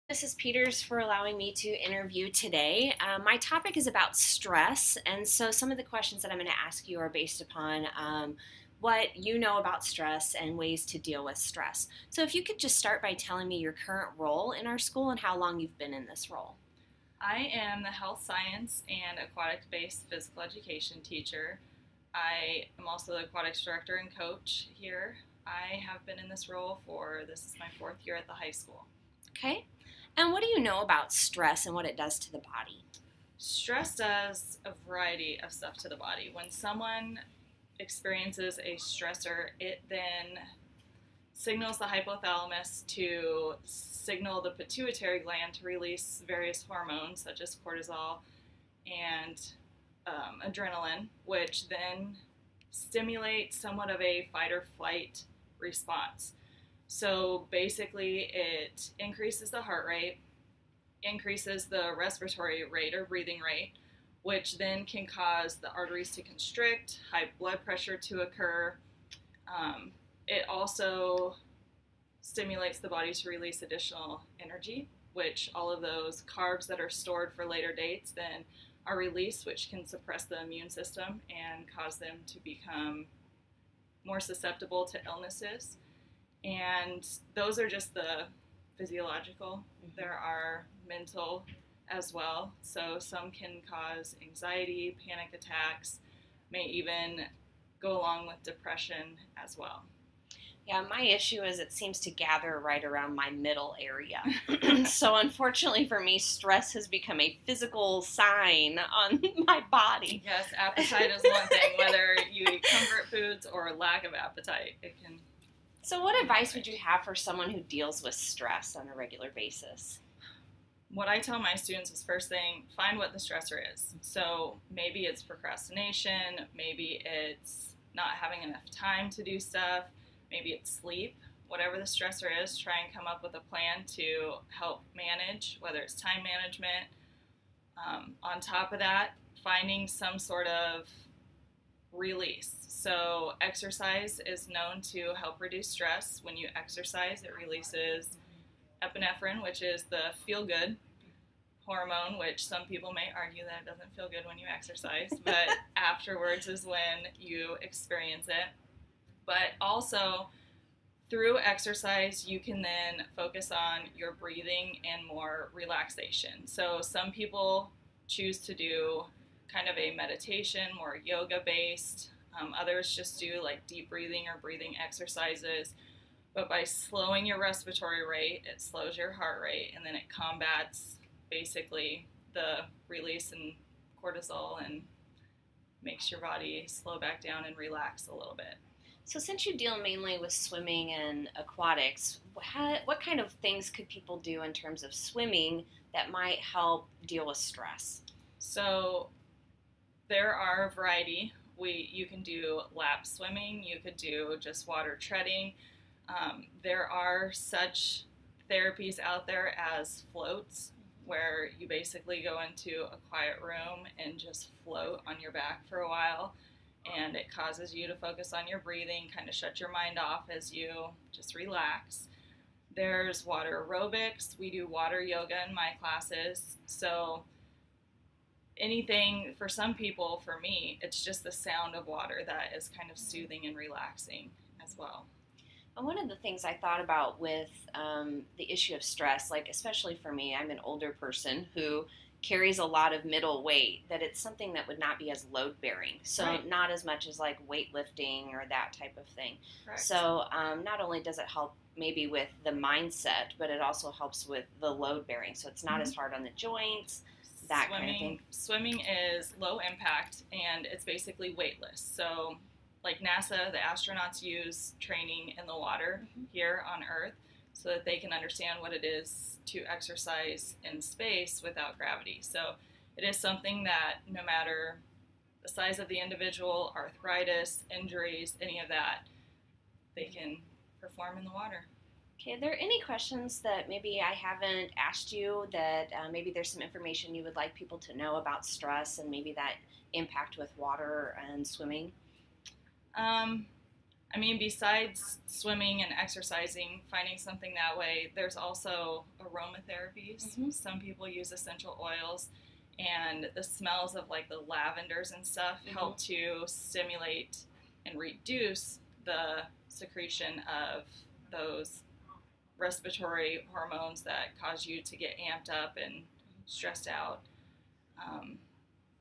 Mrs. Peters, for allowing me to interview today. My topic is about stress, and so some of the questions that I'm going to ask you are based upon what you know about stress and ways to deal with stress. So, if you could just start by telling me your current role in our school and how long you've been in this role. I am the health science and aquatics based physical education teacher. I am also the aquatics director and coach here. I have been in this role this is my fourth year at the high school. Okay? And what do you know about stress and what it does to the body? Stress does a variety of stuff to the body. When someone experiences a stressor, it then signals the hypothalamus to signal the pituitary gland to release various hormones such as cortisol and adrenaline, which then stimulate somewhat of a fight or flight response. So basically, it increases the heart rate, increases the respiratory rate or breathing rate, which then can cause the arteries to constrict, high blood pressure to occur. It also stimulates the body to release additional energy, which all of those carbs that are stored for later dates then are released, which can suppress the immune system and cause them to become more susceptible to illnesses. And those are just the physiological. There are mental as well. So some can cause anxiety, panic attacks, may even go along with depression as well. Yeah, my issue is it seems to gather right around my middle area. So, unfortunately for me, stress has become a physical sign on my body. Yes, appetite is one thing, whether you eat comfort foods or lack of appetite, it can. So, what advice would you have for someone who deals with stress on a regular basis? What I tell my students is first thing, find what the stressor is. So maybe it's procrastination, maybe it's not having enough time to do stuff, maybe it's sleep. Whatever the stressor is, try and come up with a plan to help manage, whether it's time management. On top of that, finding some sort of release. So exercise is known to help reduce stress. When you exercise, it releases epinephrine, which is the feel-good hormone, which some people may argue that it doesn't feel good when you exercise, but afterwards is when you experience it. But also, through exercise, you can then focus on your breathing and more relaxation. So some people choose to do kind of a meditation, more yoga-based. Others just do like deep breathing or breathing exercises. But by slowing your respiratory rate, it slows your heart rate, and then it combats basically the release in cortisol and makes your body slow back down and relax a little bit. So, since you deal mainly with swimming and aquatics, what kind of things could people do in terms of swimming that might help deal with stress? So, there are a variety. You can do lap swimming, you could do just water treading. There are such therapies out there as floats, where you basically go into a quiet room and just float on your back for a while, and it causes you to focus on your breathing, kind of shut your mind off as you just relax. There's water aerobics. We do water yoga in my classes. So anything, for some people, for me, it's just the sound of water that is kind of soothing and relaxing as well. And one of the things I thought about with the issue of stress, like especially for me, I'm an older person who carries a lot of middle weight, that it's something that would not be as load bearing. So Right. not as much as like weightlifting or that type of thing. Correct. So not only does it help maybe with the mindset, but it also helps with the load bearing. So it's not as hard on the joints, that kind of thing. Swimming is low impact, and it's basically weightless. So like NASA, the astronauts use training in the water here on Earth so that they can understand what it is to exercise in space without gravity. So it is something that no matter the size of the individual, arthritis, injuries, any of that, they can perform in the water. Okay, are there any questions that maybe I haven't asked you that maybe there's some information you would like people to know about stress and maybe that impact with water and swimming? I mean, besides swimming and exercising, finding something that way, there's also aromatherapies. Mm-hmm. Some people use essential oils, and the smells of like the lavenders and stuff Mm-hmm. help to stimulate and reduce the secretion of those respiratory hormones that cause you to get amped up and stressed out. Um,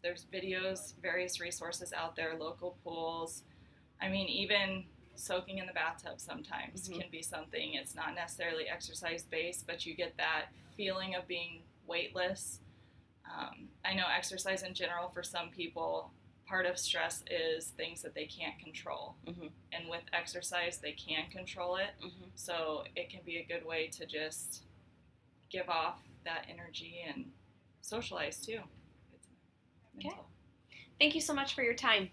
there's videos, various resources out there, local pools. I mean, even soaking in the bathtub sometimes Mm-hmm. can be something. It's not necessarily exercise based, but you get that feeling of being weightless. I know exercise in general for some people, part of stress is things that they can't control. Mm-hmm. And with exercise, they can control it. Mm-hmm. So it can be a good way to just give off that energy and socialize too. It's Okay. mental. Thank you so much for your time.